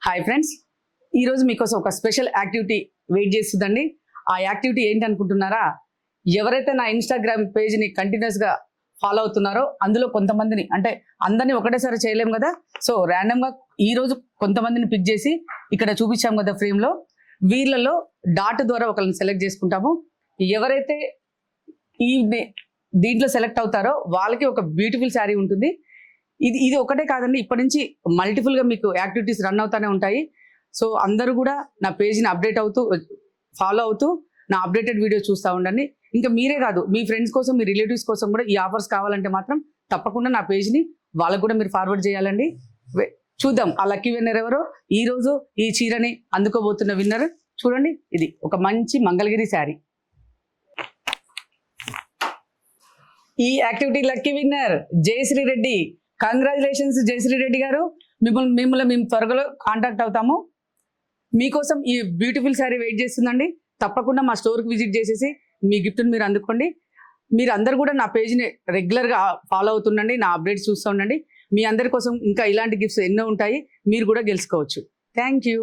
Hi friends, ఈరోజు మీకోసం ఒక స్పెషల్ యాక్టివిటీ వెయిట్ చేస్తుందండి. ఆ యాక్టివిటీ ఏంటి అనుకుంటున్నారా? ఎవరైతే నా ఇన్స్టాగ్రామ్ పేజ్ని కంటిన్యూస్గా ఫాలో అవుతున్నారో అందులో కొంతమందిని, అంటే అందరినీ ఒకటేసారి చేయలేం కదా, సో ర్యాండమ్గా ఈరోజు కొంతమందిని పిక్ చేసి ఇక్కడ చూపించాం కదా ఫ్రేమ్లో, వీళ్ళలో డాట్ ద్వారా ఒకరిని సెలెక్ట్ చేసుకుంటాము. ఎవరైతే ఈ దీంట్లో సెలెక్ట్ అవుతారో వాళ్ళకి ఒక బ్యూటిఫుల్ శారీ ఉంటుంది. ఇది ఒకటే కాదండి, ఇప్పటి నుంచి మల్టిపుల్గా మీకు యాక్టివిటీస్ రన్ అవుతూనే ఉంటాయి. సో అందరూ కూడా నా పేజ్ని అప్డేట్ అవుతూ ఫాలో అవుతూ నా అప్డేటెడ్ వీడియో చూస్తూ ఉండండి. ఇంకా మీరే కాదు, మీ ఫ్రెండ్స్ కోసం, మీ రిలేటివ్స్ కోసం కూడా ఈ ఆఫర్స్ కావాలంటే మాత్రం తప్పకుండా నా పేజ్ని వాళ్ళకు కూడా మీరు ఫార్వర్డ్ చేయాలండి. చూద్దాం ఆ లక్కీ విన్నర్ ఎవరో. ఈరోజు ఈ చీరని అందుకోబోతున్న విన్నర్ చూడండి, ఇది ఒక మంచి మంగళగిరి శారీ. ఈ activity lucky winner Jayashree Reddy. Congratulations Jayashree Reddy garu, మిమ్మల్ని మేము త్వరలో కాంటాక్ట్ అవుతాము. మీకోసం ఈ బ్యూటిఫుల్ శారీ వెయిట్ చేస్తుందండి. తప్పకుండా మా స్టోర్కి విజిట్ చేసేసి మీ గిఫ్ట్ని మీరు అందుకోండి. మీరు అందరు కూడా నా పేజ్ని రెగ్యులర్గా ఫాలో అవుతుండండి, నా అప్డేట్స్ చూస్తూ ఉండండి. మీ అందరి కోసం ఇంకా ఇలాంటి గిఫ్ట్స్ ఎన్నో ఉంటాయి, మీరు కూడా గెలుచుకోవచ్చు. Thank you.